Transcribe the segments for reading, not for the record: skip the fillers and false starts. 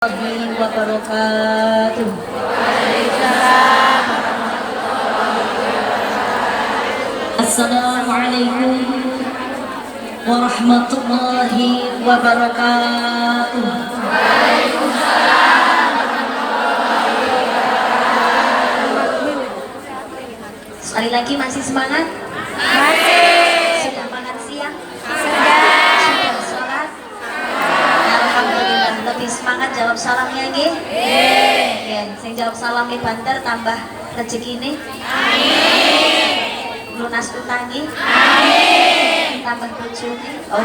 Wabarakatuh. Assalamualaikum warahmatullahi wabarakatuh. Sekali lagi masih semangat? Masih. Sudah makan siang? Sudah sholat? Alhamdulillah, lebih semangat jawab salamnya nggih? Nggih. Sing jawab salam banter tambah rezeki ini. Amin. Lunas utangi. Amin. Tambah bojone. Oh.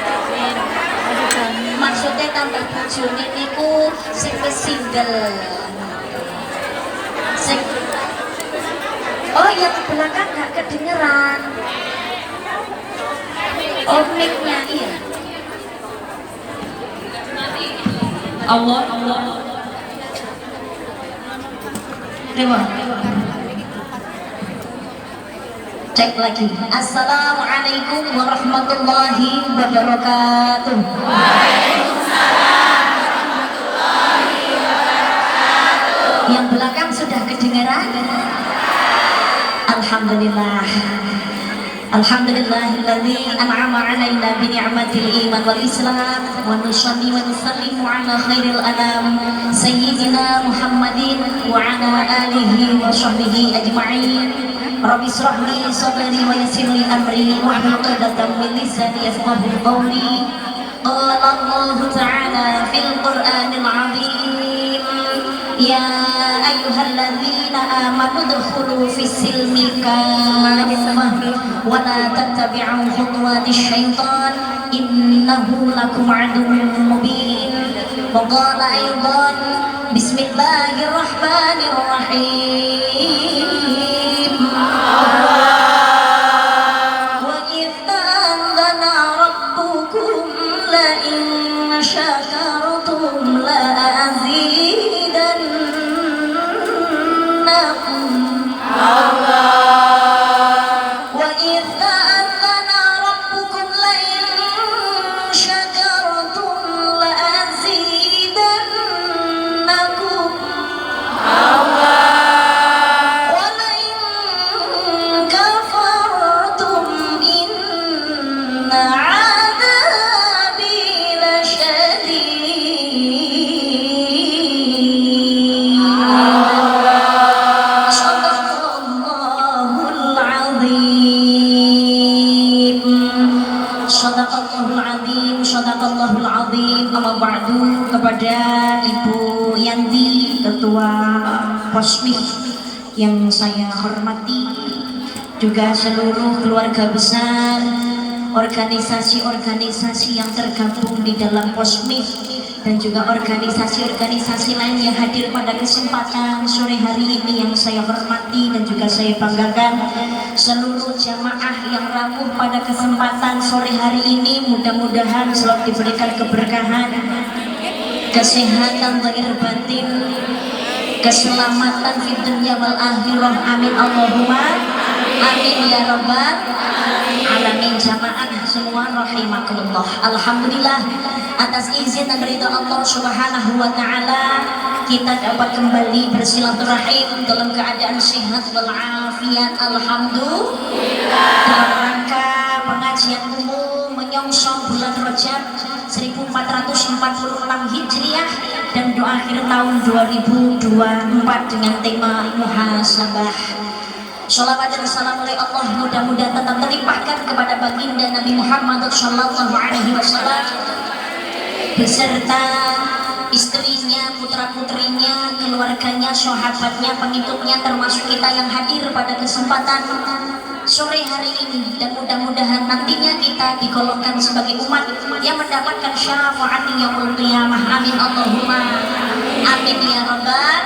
Amin. Maksudnya tambah bojone niku sing wis single. Sing oh yang di belakang nggak kedengeran. Oh mic-nya iya. Allah. Dewa. Cek lagi. Assalamualaikum warahmatullahi wabarakatuh. Waalaikumsalam warahmatullahi wabarakatuh. Yang belakang sudah kedengaran? Alhamdulillah. Alhamdulillahilladzi an'ama 'alaina bi ni'matil iman wal islam wa nusalli wa nusallimu 'ala khairil anam sayyidina Muhammadin wa 'ala alihi wa sahbihi ajma'in. Rabbi shrah li sadri wa yassir li amri wa hlul 'uqdatam min lisani yafqahu qawli. Qala Allah ta'ala fil Qur'anil 'azim ya ayyuhalladzina amanu udkhulu fis silmi kaffah wa la tattabi'u khutuwatis syaitan innahu lakum 'aduwwun mubin. Wa qala aydan bismillahirrahmanirrahim. Wa idh ta'adhana rabbukum la in syakartum la azidannakum. Wa idh ta'adhana rabbukum la in syakartum la azidannakum. Wa la in kafartum inna 'adzabi lasyadid. Shadaqallahul azim. Shadaqallahul azim. Shadaqallahul azim. Amma ba'du, kepada Ibu Yanti, Ketua Posmih yang saya hormati, juga seluruh keluarga besar organisasi-organisasi yang tergabung di dalam Posmih dan juga organisasi-organisasi lain yang hadir pada kesempatan sore hari ini yang saya hormati dan juga saya banggakan. Seluruh jamaah yang rawuh pada kesempatan sore hari ini mudah-mudahan selalu diberikan keberkahan, kesehatan zahir batin, keselamatan di dunia wal akhirah. Amin Allahumma amin ya rabbal alamin. Jamaah semua rahimakumullah. Alhamdulillah, atas izin dan ridha Allah Subhanahu wa taala kita dapat kembali bersilaturahim dalam keadaan sehat walafiat. Alhamdulillah. Dalam rangka pengajian umum menyongsong bulan Rajab 1446 Hijriah dan doa akhir tahun 2024 dengan tema muhasabah. Sholawat dan salam oleh Allah mudah-mudahan tetap terlimpahkan kepada baginda Nabi Muhammad sallallahu alaihi wasallam beserta istrinya, putra-putrinya, keluarganya, sahabatnya, pengikutnya, termasuk kita yang hadir pada kesempatan sore hari ini. Dan mudah-mudahan nantinya kita digolongkan sebagai umat yang mendapatkan syafaat yaumul qiyamah. Amin Allahumma amin ya rabbal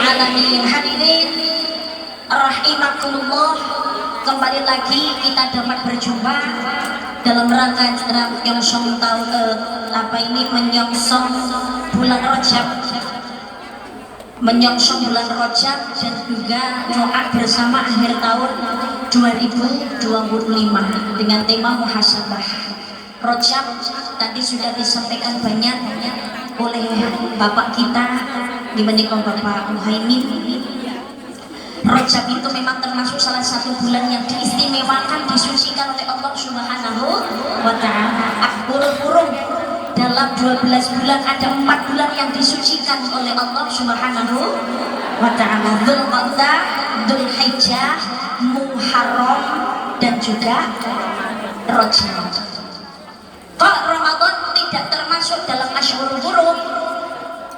alamin. Hadirin rahimakumullah, kembali lagi kita dapat berjumpa dalam rangka menyongsong menyongsong bulan Rajab, menyongsong bulan Rajab dan juga doa bersama akhir tahun 2025 dengan tema muhasabah. Rojab tadi sudah disampaikan banyak oleh bapak kita di menikah Bapak Muhaimin. Rojab itu memang termasuk salah satu bulan yang diistimewakan, disucikan oleh Allah Subhanahu wa Ta'ala. Burung-burung dalam 12 bulan ada 4 bulan yang disucikan oleh Allah Subhanahu wa Ta'ala. Dzulqa'dah, Dzulhijjah, Muharram dan juga Rajab. Kok Ramadan tidak termasuk dalam Asyhurul Hurum?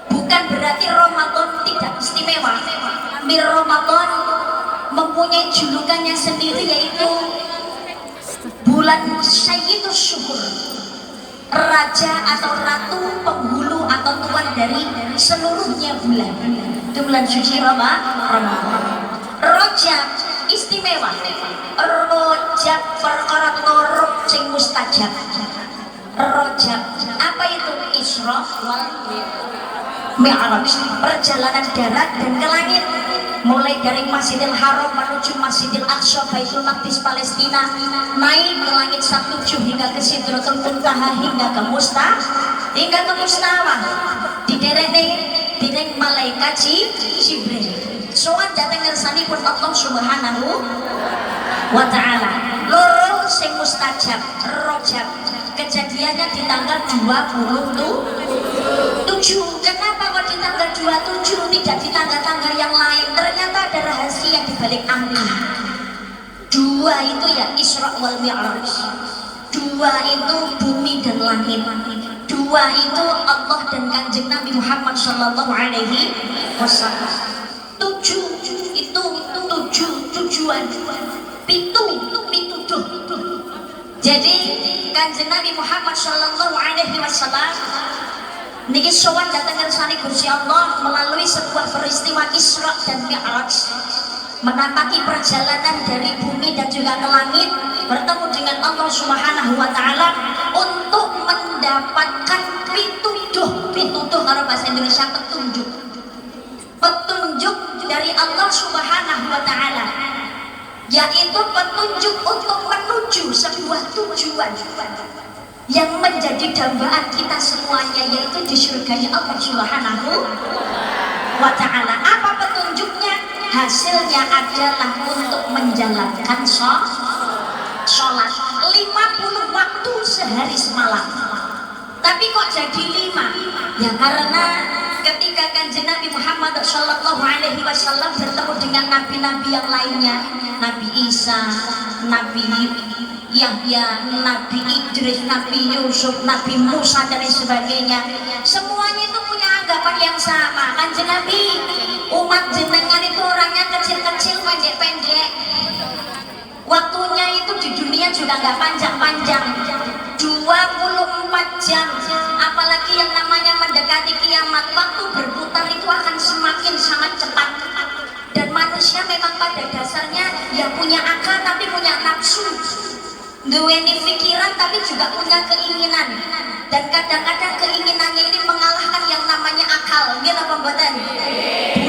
Bukan berarti Ramadan tidak istimewa. Ramadan mempunyai julukannya sendiri, yaitu bulan Sayyidus Syuhur, raja atau ratu penghulu atau tuan dari seluruhnya bulan. Itu bulan suci Ramadan. Rajab istimewa. Rajab perkara torok sing mustajab. Rajab apa itu? Isra wal Mi'raj, perjalanan darat dan ke langit, mulai dari Masjidil Haram menuju Masjidil Aqsa Baitul Maqdis Palestina, naik ke langit 7 hingga ke Sidratul Muntaha hingga ke Mustawah, diderek malaikat Jibril. Soal datang ngersanipun Allah Subhanahu wa Ta'ala. Loro sing mustajab Rajab, kejadiannya di tanggal 27. Kenapa kok di tanggal 27 tidak di tanggal-tanggal yang lain? Ternyata ada rahasia di balik angka. 2 itu ya Isra wal Mi'raj. 2 itu bumi dan langit. 2 itu Allah dan Kanjeng Nabi Muhammad sallallahu alaihi wasallam. 7 itu 7 tujuan. Pituduh. Jadi Kanjeng Nabi Muhammad sallallahu alaihi wasallam niki sowan datang ngersani Gusti Allah melalui sebuah peristiwa Isra dan Mi'raj, menapaki perjalanan dari bumi dan juga ke langit, bertemu dengan Allah Subhanahu wa Ta'ala untuk mendapatkan pituduh kalau bahasa Indonesia petunjuk dari Allah Subhanahu wa Ta'ala, yaitu petunjuk untuk menuju sebuah tujuan yang menjadi dambaan kita semuanya, yaitu di surganya Allah Subhanahu wa Ta'ala. Apa petunjuknya? Hasilnya adalah untuk menjalankan sholat 50 waktu sehari semalam. Tapi kok jadi 5? Ya karena ketika Kanjeng Nabi Muhammad sallallahu alaihi wasallam bertemu dengan nabi-nabi yang lainnya, Nabi Isa, Nabi Yahya, Nabi Idris, Nabi Yusuf, Nabi Musa dan sebagainya, semuanya itu punya anggapan yang sama. Kanjeng Nabi, umat jenengan itu orangnya kecil-kecil, pendek-pendek, waktunya itu di dunia juga nggak panjang-panjang, 24 jam. Apalagi yang namanya mendekati kiamat, waktu berputar itu akan semakin sangat cepat. Dan manusia memang pada dasarnya ya punya akal tapi punya nafsu, duweni pikiran tapi juga punya keinginan, dan kadang-kadang keinginannya ini mengalahkan yang namanya akal. Nggih napa mboten?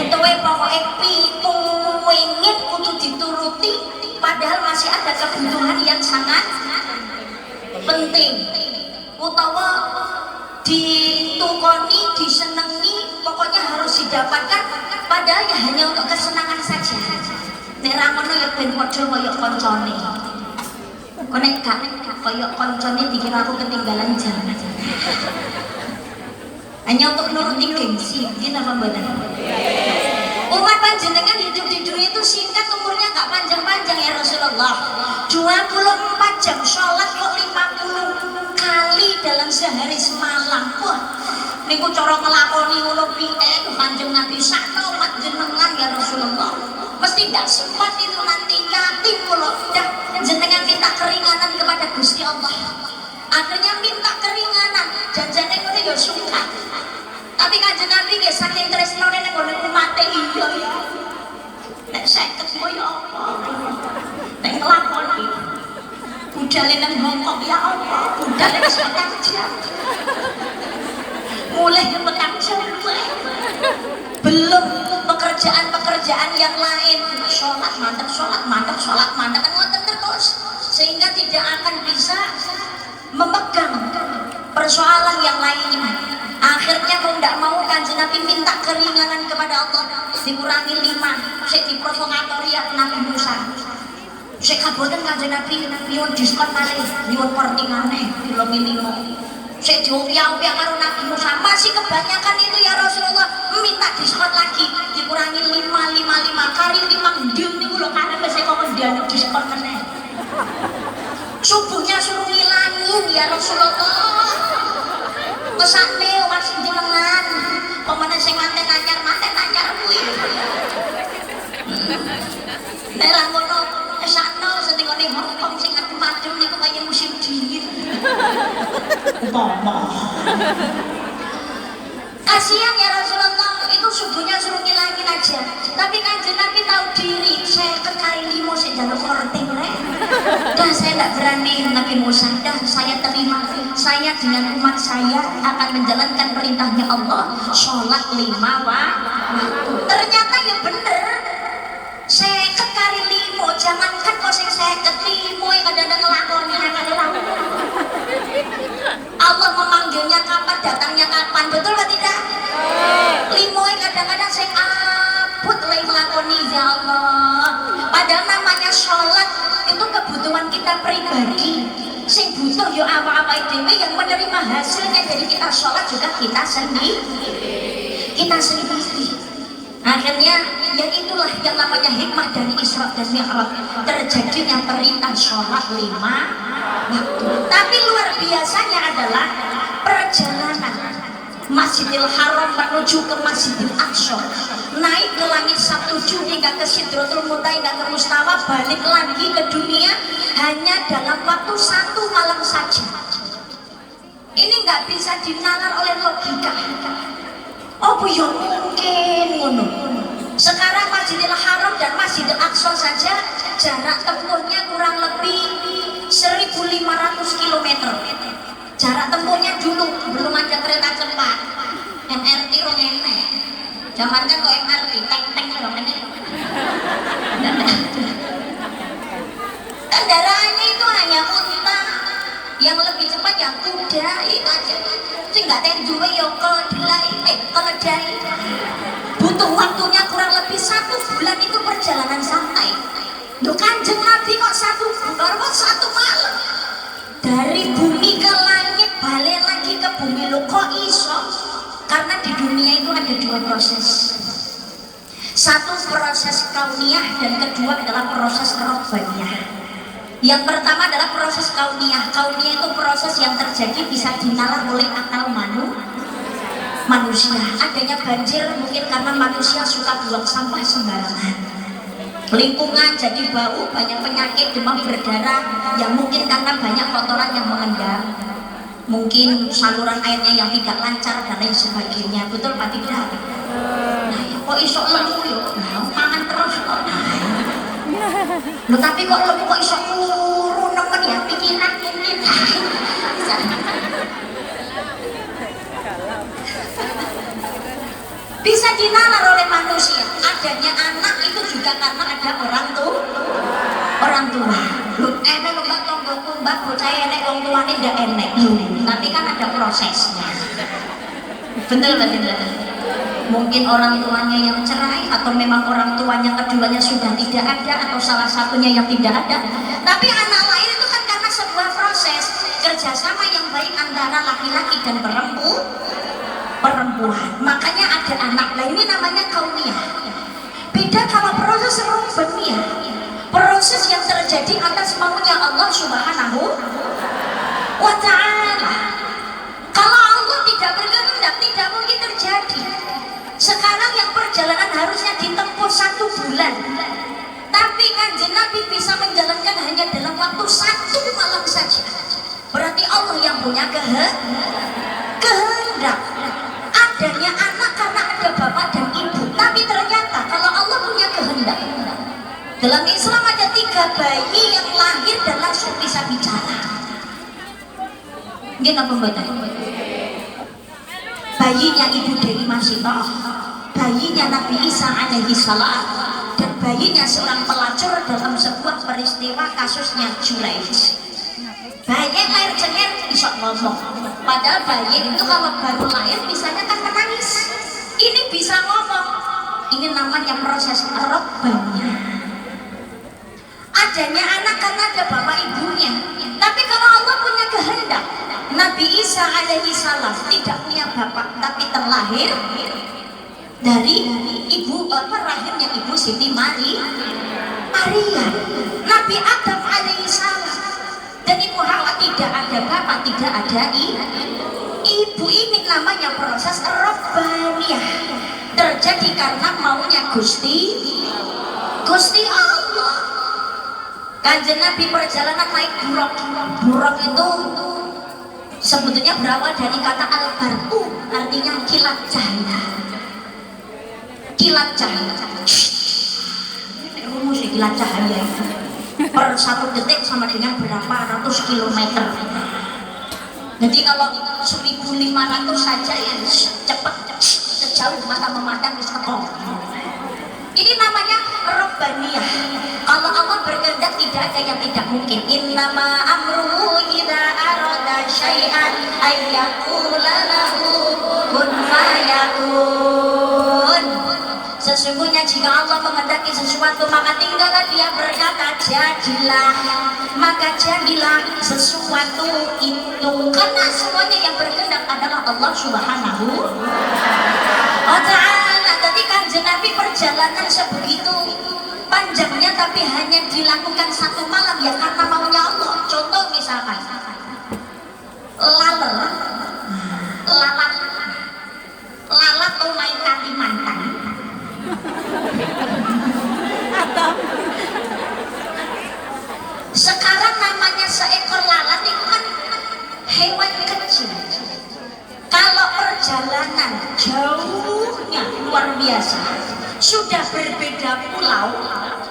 Butuhe pokoke pingin kudu dituruti, padahal masih ada kebutuhan yang sangat penting, utawa ditukoni, disenengi, pokoknya harus didapatkan, padahal ya hanya untuk kesenangan saja. Nek ra ngono ya ben padha kaya kancane. Konek gak kaya kancane dikira aku ketinggalan jalan. Hanya untuk nuruti gengsi, gitu apa mboten? Umat panjenengan hidup di dunia itu singkat, umurnya gak panjang-panjang ya Rasulullah. 24 jam sholat kok 50 kali dalam sehari semalam. Wah, niku cara ngelakoni ngono piye Kanjeng Nabi sakno umat jenengan ya Rasulullah. Mesti gak sempat itu nanti yatim kula dah jenengan minta keringanan kepada Gusti Allah. Akhirnya minta keringanan, janjane ngono ya suka. Tapi Kanjeng Nabi nggih saking tresnane ning ngene umate iya ya. Nek 50 ya apa? Nek nglakoni budale nang Hongkong ya apa? Budale wis petang jam. Mulai petang jam belum pekerjaan-pekerjaan yang lain, sholat mantap kan ngoten terus, sehingga tidak akan bisa memegang persoalan yang lain. Akhirnya mau tidak mau Kanjeng Nabi minta keringanan kepada Allah, dikurangi 5, sik diprovokatori ya Nabi Musa. Sik kaboten Kanjeng Nabi nyuwun diskon malih, nyuwun korting maneh dilongi 5. Sik diupiah-upiah karo Nabi Musa, masih kebanyakan itu ya Rasulullah, minta diskon lagi, dikurangi 5 kali 5 ndil niku lho karepe sik kok ndianu diskon meneh. Subuhnya suruh ngilangin ya Rasulullah. Pesane masih jenengan, pemene sing manten anyar kuwi. Nek ngono esakno senengane Hongkong sing adem-adem niku kaya musim dingin. Umpama. Kasihan ya Rasulullah, itu subuhnya suruh ngilangin aja. Tapi Kanjeng Nabi tahu diri, saya kekali 5 saya jalur korting rek. Dah saya tidak berani Nabi Musa, dah saya terima. Saya dengan umat saya akan menjalankan perintahnya Allah, sholat 5 waktu. Ternyata ya bener. Saya kekali 5, jangankan kok saya ketimo yang kadang-kadang ngelakoni akan Allah memanggilnya kapan, datangnya kapan, betul atau tidak? 5 kadang-kadang saya abut lagi melakoni ya Allah. Padahal namanya sholat itu kebutuhan kita pribadi. Sing butuh yo apa-apa itu yang menerima hasilnya dari kita sholat juga kita sendiri. Akhirnya ya itulah yang namanya hikmah dari Isra dan Mi'raj, terjadinya perintah sholat 5 waktu. Tapi luar biasanya adalah perjalanan Masjidil Haram menuju ke Masjidil Aqsa, naik ke langit 7 hingga ke Sidratul Muntaha hingga ke Mustawa, balik lagi ke dunia hanya dalam waktu 1 malam saja. Ini nggak bisa dinalar oleh logika. Oh ya mungkin ngono. Sekarang Masjidil Haram dan Masjidil Aqsa saja jarak tempuhnya kurang lebih 1.500 km. Jarak tempuhnya dulu belum ada kereta cepat, MRT rong enek. Zaman kan kok MRT teng-teng rong enek. Kendaraannya itu hanya unta, yang lebih cepat ya kuda itu aja. Sing nggak tenjuwe ya keledai. Butuh waktunya kurang lebih 1 bulan itu perjalanan santai. Duh Kanjeng Nabi kok 1 bulan kok 1 malam. Dari bumi ke langit balik lagi ke bumi lo kok iso? Karena di dunia itu ada 2 proses. Satu proses kauniyah dan kedua adalah proses robbaniyah. Yang pertama adalah proses kauniyah. Kauniyah itu proses yang terjadi bisa dinalar oleh akal manusia. Adanya banjir mungkin karena manusia suka buang sampah sembarangan. Lingkungan jadi bau, banyak penyakit, demam berdarah, yang mungkin karena banyak kotoran yang mengendap. Mungkin saluran airnya yang tidak lancar dan lain sebagainya. Betul Pak tidak? Nah, ya, kok iso lemu yuk? Nah, pangan terus kok. Loh, tapi kok lemu kok iso turun nemen ya pikiran mungkin. Bisa dinalar oleh manusia. Adanya anak itu juga karena ada orang tua. Loh, enek lho mbak tonggoku mbak bocah enek wong tuane ndak enek. Tapi kan ada prosesnya. Betul betul. Mungkin orang tuanya yang cerai atau memang orang tuanya keduanya sudah tidak ada atau salah satunya yang tidak ada. Tapi anak lain itu kan karena sebuah proses kerjasama yang baik antara laki-laki dan perempuan. Makanya ada anak. Nah ini namanya kauniyah. Beda kalau proses robbaniyah, proses yang terjadi atas maunya Allah Subhanahu wa ta'ala. Kalau Allah tidak berkehendak, tidak mungkin terjadi. Sekarang yang perjalanan harusnya ditempuh 1 bulan, tapi Kanjeng Nabi bisa menjalankan hanya dalam waktu 1 malam saja. Berarti Allah yang punya kehendak. Adanya anak karena ada bapak dan ibu. Tapi ternyata kalau Allah punya kehendak, dalam Islam ada 3 bayi yang lahir dan langsung bisa bicara. Gini apa mbak? Bayinya Ibu Dewi Masitoh, bayinya Nabi Isa alaihi salam, dan bayinya seorang pelacur dalam sebuah peristiwa kasusnya Juraij. Bayi lahir cengeng bisa ngomong, padahal bayi itu kalau baru lahir misalnya kan menangis, ini bisa ngomong. Ini namanya proses robbaniyah. Adanya anak karena ada bapak ibunya, tapi kalau Allah punya kehendak, Nabi Isa alaihi salam tidak punya bapak tapi terlahir dari ibu rahimnya ibu Siti Maria. Nabi Adam alaihi salam dan Ibu Hawa tidak ada bapak, tidak ada ibu. Ini namanya proses robbaniyah, terjadi karena maunya Gusti Allah. Kanjeng Nabi perjalanan naik buruk itu sebetulnya berawal dari kata al-barqu, artinya kilat cahaya. Rumus kilat cahaya per 1 detik sama dengan berapa ratus kilometer. Jadi kalau 1500 saja ya cepat, sejauh mata memandang di sekong. Ini namanya robbaniyah. Kalau Allah berkehendak tidak ada yang tidak mungkin. Innama amruhu idza arada syai'an ayyaqula lahu kun fayakun. Sesungguhnya jika Allah menghendaki sesuatu maka tinggallah dia berkata jadilah, maka jadilah sesuatu itu. Karena semuanya yang berkehendak adalah Allah Subhanahu wa ta'ala. Tadi Kanjeng Nabi perjalanan sebegitu panjangnya tapi hanya dilakukan 1 malam ya karena maunya Allah. Contoh misalkan lalat tuh main Kalimantan. Sekarang namanya seekor lalat itu kan hewan kecil. Kalau perjalanan jauhnya luar biasa, sudah berbeda pulau,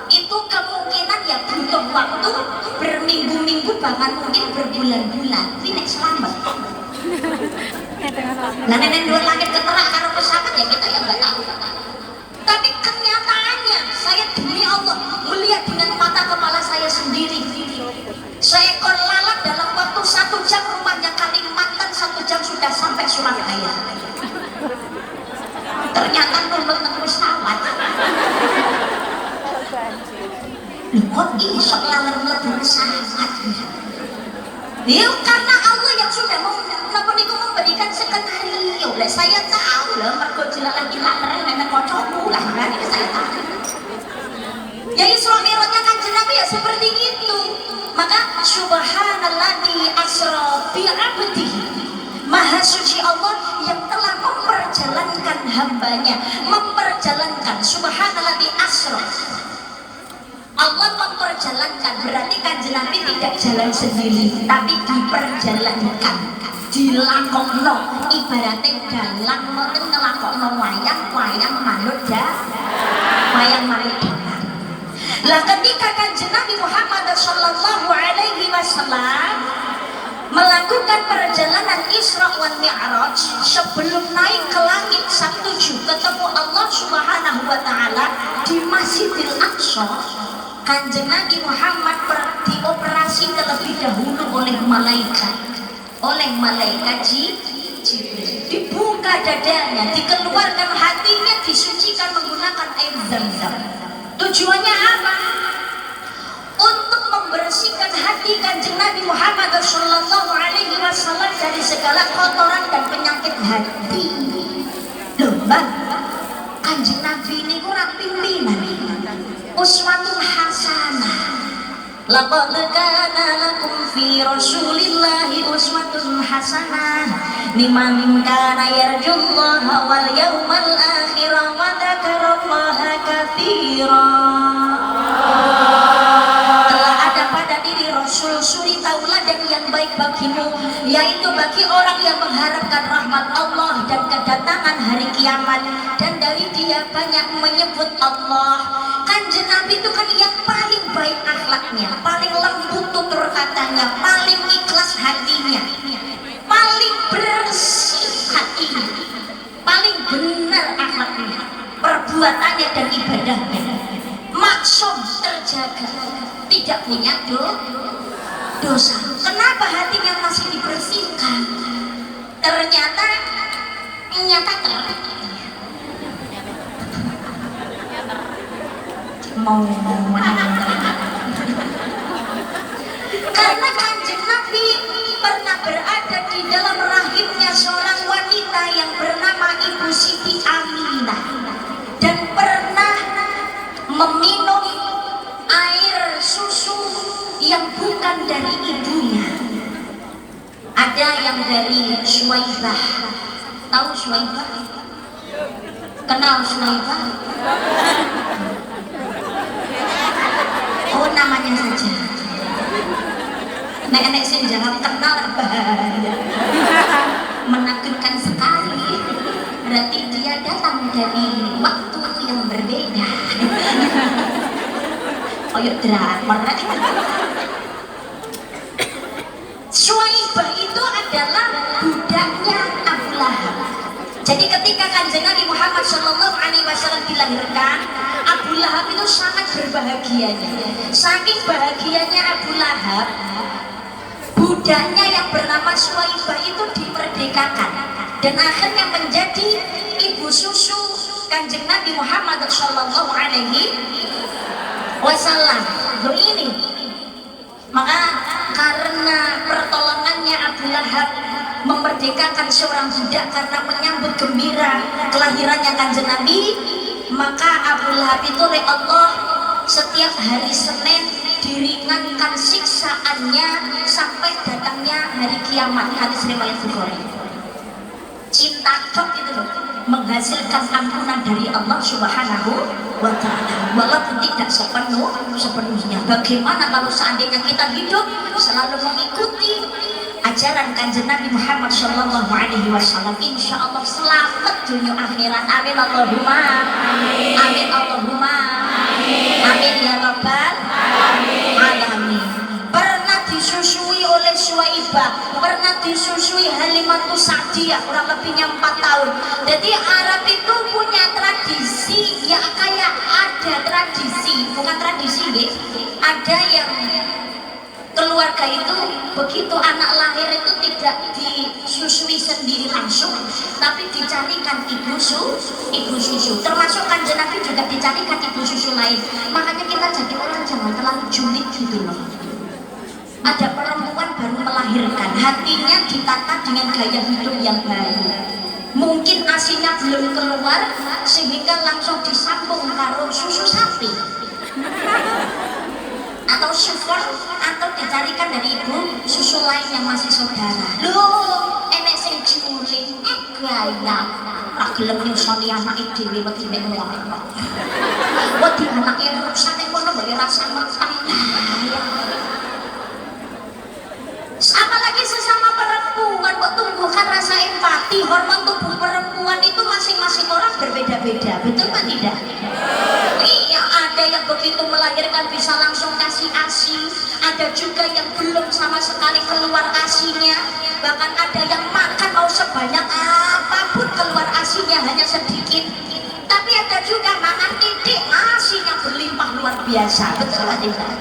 itu kemungkinan ya butuh waktu berminggu-minggu bahkan mungkin berbulan-bulan. Ini selamat. Nah nenek dua langit keterak karena pesawat ya kita yang nggak tahu. Tapi kenyataannya saya demi Allah melihat dengan mata kepala saya sendiri. Seekor lalat dalam waktu 1 jam rumahnya Kalimantan, 1 jam sudah sampai Surabaya. Ternyata turun ke pesawat. Kok iso lalat mlebu pesawat? Ya karena Allah yang sudah memberikan skenario. Lah saya tahu lah mergo lagi lalat nenek kocokku lah kan saya tahu. Ya Isra Mi'rajnya Kanjeng Nabi ya seperti itu. Maka subhanalladzi asra bi 'abdihi, maha suci Allah yang telah memperjalankan hambanya, memperjalankan. Subhanalladzi asra, Allah memperjalankan, berarti Kanjeng Nabi tidak jalan sendiri tapi diperjalankan, dilakokno. Ibaratnya dalang mboten ngelakokno wayang manut wayang manut. Lah ketika Kanjeng Nabi Muhammad sallallahu alaihi wasallam melakukan perjalanan Isra wal Mi'raj, sebelum naik ke langit 7 ketemu Allah Subhanahu wa taala di Masjidil Aqsa, Kanjeng Nabi Muhammad dioperasi terlebih dahulu oleh malaikat Jibril. Dibuka dadanya, dikeluarkan hatinya, disucikan menggunakan air Zam-Zam. Tujuannya apa? Untuk membersihkan hati Kanjeng Nabi Muhammad sallallahu alaihi wasallam dari segala kotoran dan penyakit hati. Loh, Mbak, Kanjeng Nabi ini kurang pimpinan. Uswatun hasanah. Laqad kana lakum fi Rasulillahi uswatun hasanah liman kana yarjullaha wal yawmal akhir wa dzakarallaha katsiran. Telah ada pada diri Rasul suri tauladan yang baik bagimu, yaitu bagi orang yang mengharapkan rahmat Allah dan kedatangan hari kiamat, dan dari dia banyak menyebut Allah. Kanjeng Nabi itu kan yang paling baik akhlaknya, paling lembut tutur katanya, paling ikhlas hatinya, paling bersih hatinya, paling benar akhlaknya, perbuatannya dan ibadahnya, maksum terjaga, tidak punya dosa. Kenapa masih dibersihkan. Ternyata mau karena Kanjeng Nabi pernah berada di dalam rahimnya seorang wanita yang bernama Ibu Siti Aminah dan pernah meminum air susu yang bukan dari ibunya. Ada yang dari Suwaibah. Tahu Suwaibah? Kenal Suwaibah? Oh, namanya saja. Nenek sing jawab kenal bahaya. Menakutkan sekali. Berarti dia datang dari waktu yang berbeda. Koyok drama. Suwaibah itu adalah budaknya Abu Lahab. Jadi ketika Kanjeng Nabi Muhammad SAW dilahirkan, Abu Lahab itu sangat berbahagianya. Saking bahagianya Abu Lahab, budaknya yang bernama Suwaibah itu dimerdekakan dan akhirnya menjadi ibu susu Kanjeng Nabi Muhammad SAW. Ini maka karena pertolongannya Abu Lahab memerdekakan seorang budak karena menyambut gembira kelahirannya Kanjeng Nabi, maka Abu Lahab itu oleh Allah setiap hari Senin diringankan siksaannya sampai datangnya hari kiamat. Hadis riwayat Bukhari. Cinta tok itu loh, menghasilkan ampunan dari Allah Subhanahu wa ta'ala walaupun tidak sepenuhnya. Bagaimana kalau seandainya kita hidup selalu mengikuti ajaran Kanjeng Nabi Muhammad Shallallahu Alaihi Wasallam, insya Allah selamat dunia akhirat. Amin Allahumma amin. Amin Allahumma amin. Amin ya Rabbal alamin. Pernah disusui oleh Suwaibah, pernah disusui Halimatus Sa'diyah, kurang lebihnya 4 tahun. Jadi Arab itu punya tradisi, ya kayak ada tradisi, bukan tradisi ya, ada yang keluarga itu begitu anak lahir itu tidak disusui sendiri langsung, tapi dicarikan ibu susu. Termasuk Kanjeng Nabi juga dicarikan ibu susu lain. Makanya kita jadi orang jangan terlalu julid gitu loh. Ada perempuan baru melahirkan, hatinya ditata dengan gaya hidup yang baik. Mungkin asinya belum keluar sehingga langsung disambung karo susu sapi atau syukur, atau dicarikan dari ibu susu lain yang masih saudara. Loh, enek sing julid, gaya ra gelem nyusoni anake dhewe wedi nek ngomong. Wedi anake rusak nek kono mbok rasa matang. Apalagi sesama perempuan, kok tumbuhkan rasa empati. Hormon tubuh perempuan itu masing-masing orang berbeda-beda, betul Pak tidak? Iya, ada yang begitu melahirkan bisa langsung kasih ASI, ada juga yang belum sama sekali keluar ASInya, bahkan ada yang makan mau sebanyak apapun keluar ASInya hanya sedikit. Tapi ada juga makan titik ASInya berlimpah luar biasa, betul Pak tidak?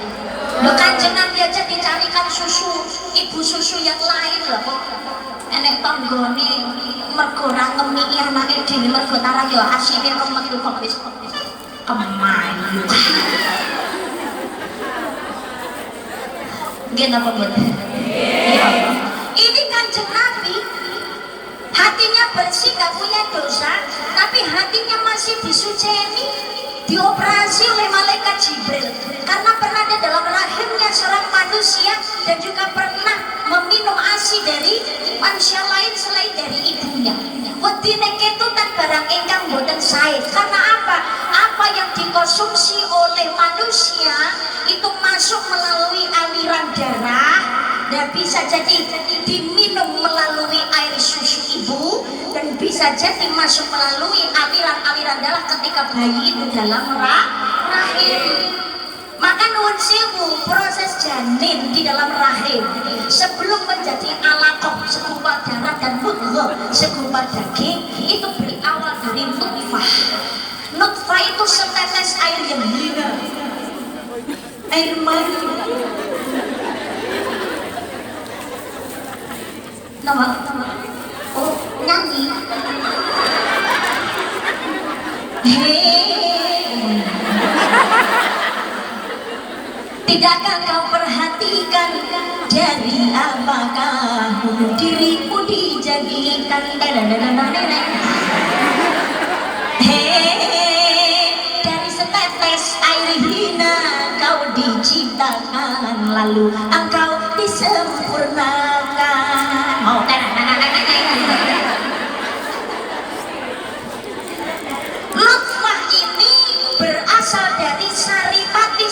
Loh, Kanjeng Nabi aja dicarikan susu, ibu susu yang lain loh kok. Enek tanggone mergo ora ngemiki anake dhewe mergo tara ya asine ora metu kok wis kemayu. Nggih napa mboten? Ini Kanjeng Nabi hatinya bersih, gak punya dosa, tapi hatinya masih disuceni, dioperasi oleh malaikat Jibril karena pernah ada dalam rahimnya seorang manusia dan juga pernah meminum ASI dari manusia lain selain dari ibunya. Wedine ketutan barang ingkang boten sae. Karena apa? Apa yang dikonsumsi oleh manusia itu masuk melalui aliran darah dan bisa jadi diminum melalui air susu ibu dan bisa jadi masuk melalui aliran-aliran darah ketika bayi itu dalam rahim. Maka nuwun sewu, proses janin di dalam rahim sebelum menjadi alaqah segumpal darah dan mudghah segumpal daging itu berawal dari nutfah. Nutfah itu setetes air yang hina, air mani. Nama? Oh, nyanyi. Hei, tidakkah kau perhatikan dari apakah diriku dijadikan? Hei, dari setetes air hina kau diciptakan, lalu engkau disempurnakan. Oh, nutfah ini berasal dari saripati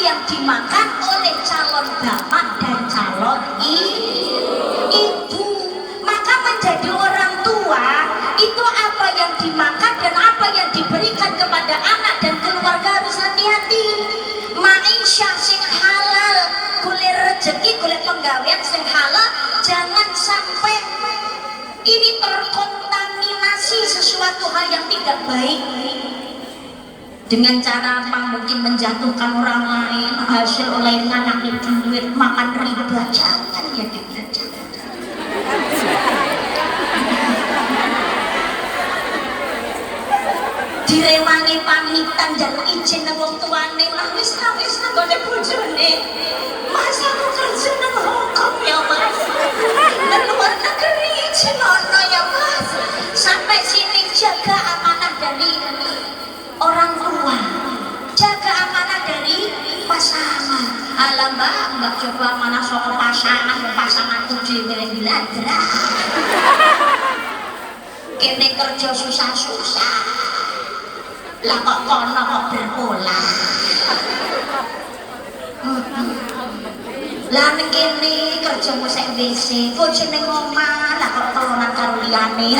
yang dimakan oleh calon bapak dan calon ibu. Maka menjadi orang tua itu apa yang dimakan dan apa yang diberikan kepada anak dan keluarga harus hati-hati. Maisha sing halal, golek rezeki, golek penggawean sing halal, jangan sampai ini terkontaminasi sesuatu hal yang tidak baik dengan cara apa, mungkin menjatuhkan orang lain, hasil oleh anak itu duit, makan riba. Jangan ya kita, jangan. Direwangi pamitan jaluk izin nang wong tuane, wis nggone bojone. Mas aku kerja nang Hongkong ya Mas. Nang luar negeri izin ono ya Mas. Sampai sini jaga amanah dari orang tua. Jaga amanah dari pasangan. Alah mbak coba amanah saka pasanganku dhewe diladra. Kene kerja susah-susah. Lah kok kono kok berpola. Lah ning kene kerja musik WC, bojone ngomah, lah kok kelonan karo liyane.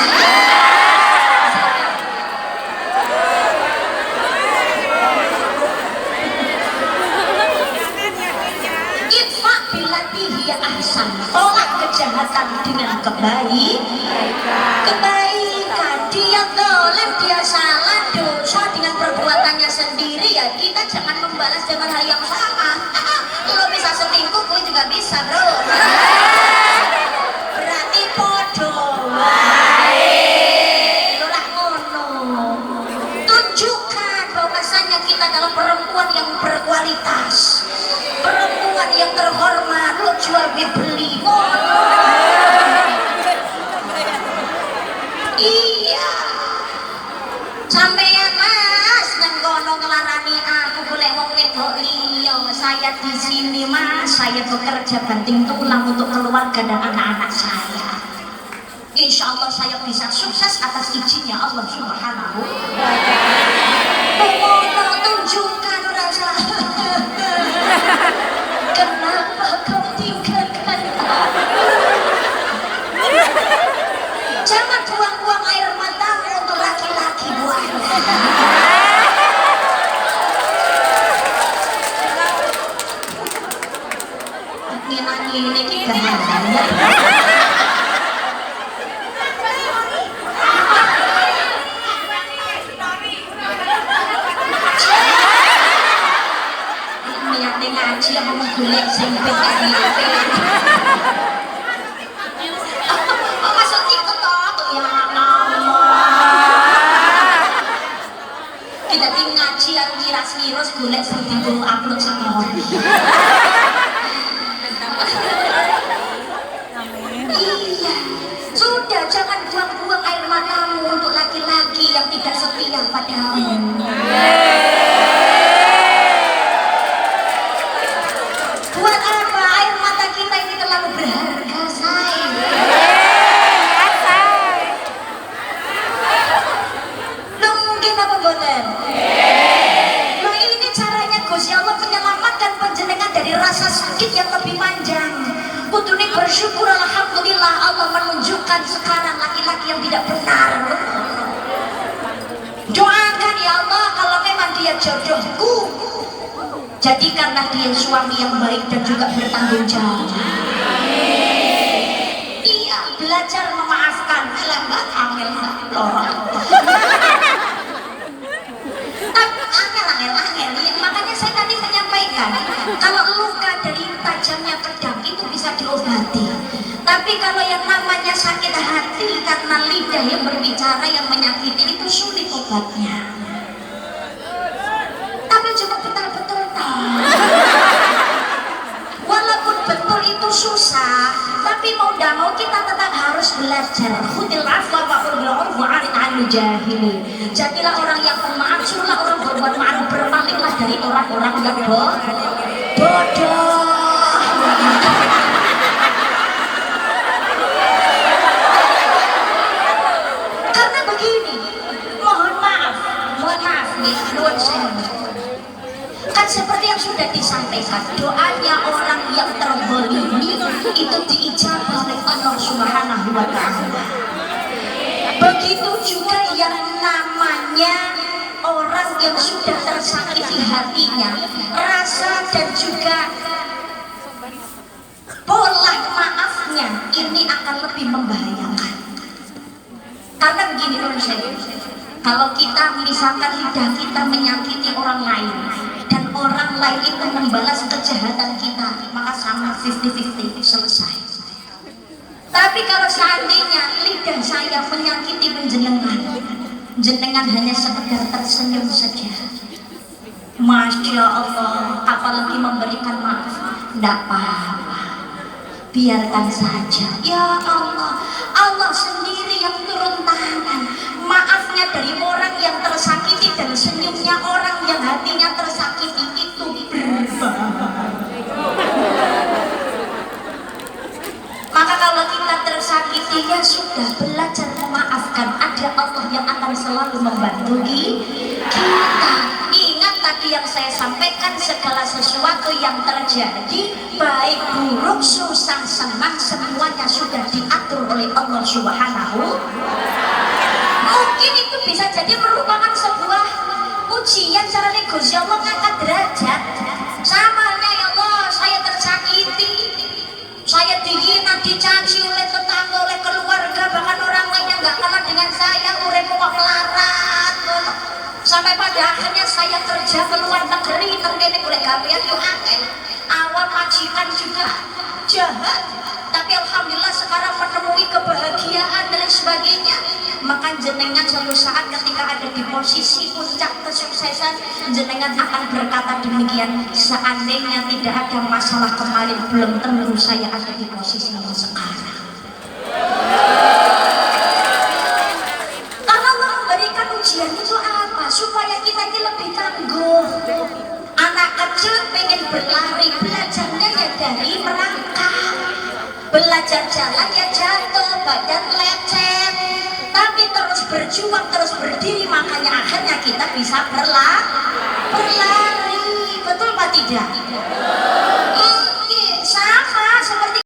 Itfa bilatihi ahsan. Tolak kejahatan dengan kebaikan. Dia zalim, dia salah, dosa dengan perbuatannya sendiri, ya kita jangan membalas dengan hal yang sama. Lo bisa selingkuh, gue juga bisa bro. Berarti podo lo lah ngono. Tunjukkan bahwasanya kita adalah perempuan yang berkualitas, perempuan yang terhormat. Lo jual beli iya sampeyan Mas nang kono ngelarani aku golek wong wedok liya. Saya di sini Mas, saya bekerja banting tulang untuk keluarga dan anak-anak saya. Insya Allah saya bisa sukses atas izinnya Allah Subhanahu wa Ta'ala. Tunjukkan rasa. Kenapa kau tinggalkan aku? Jangan buang-buang air matamu untuk laki-laki buahnya. Ini kita bahaya. Niatnya ngaji yang mau golek sampai tadi. Kita ngaji yang ngiras-ngiros golek sing dienggo upload semua. Iya, sudah jangan buang-buang air matamu untuk laki-laki yang tidak setia padamu. Buat apa air mata kita ini terlalu berharga, sayang? Lo mungkin apa boten? Lo ini caranya Gusti Allah menyelamatkan panjenengan dari rasa sakit yang lebih panjang. Kudune bersyukur alhamdulillah Allah menunjukkan sekarang laki-laki yang tidak benar. Doakan ya Allah kalau memang dia jodohku, jadikanlah dia suami yang baik dan juga bertanggung jawab. Iya, belajar memaafkan. Lambat angel angel. Makanya saya tadi menyampaikan kalau luka dari tajamnya pedang itu bisa diobati, Tapi kalau yang namanya sakit hati karena lidah yang berbicara yang menyakiti itu sulit obatnya. Tapi cuma betul-betul tahu. Walaupun betul itu susah, tapi mau tidak mau kita tetap harus belajar. Khudil afwa wa'mur bil 'urfi wa'rid 'anil jahilin. Jadilah orang yang pemaaf, suruhlah orang berbuat ma'ruf, berpalinglah dari orang-orang yang bodoh. Karena begini, mohon maaf nih, nuwun sewu. Kan seperti yang sudah disampaikan, doanya orang yang terzalimi itu diijabah oleh Allah Subhanahu wa Ta'ala. Begitu juga yang namanya orang yang sudah tersakiti hatinya, rasa dan juga pola maafnya ini akan lebih membahayakan. Karena begini kalau kita misalkan lidah kita menyakiti orang lain dan orang lain itu membalas kejahatan kita, maka sama 50-50 selesai. Tapi kalau seandainya lidah saya menyakiti jenengan hanya sekedar tersenyum saja, Masya Allah, apalagi memberikan maaf, tidak apa-apa, biarkan saja. Ya Allah, Allah sendiri yang turun tangan. Maafnya dari orang yang tersakiti dan senyumnya orang yang hatinya tersakiti itu berbahaya. Maka kalau kita tersakiti, ya sudah, belajar memaafkan. Ada Allah yang akan selalu membantu kita. Ingat tadi yang saya sampaikan, segala sesuatu yang terjadi, baik buruk, susah, senang, semuanya sudah diatur oleh Allah Subhanahu. Mungkin itu bisa jadi merupakan sebuah ujian cara negosiasi Allah ngangkat derajat. Samanya ya Allah, saya tersakiti, saya dihina, dicaci oleh tetangga, oleh keluarga, bahkan orang lain yang gak kenal dengan saya, urip kok melarat. Sampai pada akhirnya saya kerja ke luar negeri, terkini oleh gawean yo akeh. Awal majikan juga jahat, tapi alhamdulillah sekarang menemui kebahagiaan dan sebagainya. Maka jenengan suatu saat ketika ada di posisi puncak kesuksesan, jenengan akan berkata demikian, seandainya tidak ada masalah kemarin, belum tentu saya ada di posisi yang sekarang. Karena Allah memberikan ujian itu apa? Supaya kita ini lebih tangguh. Anak kecil pengen berlari, belajarnya ya dari merangkak. Belajar jalan ya jatuh, badan lecet. Tapi terus berjuang, terus berdiri, makanya akhirnya kita bisa berlari. Betul apa tidak?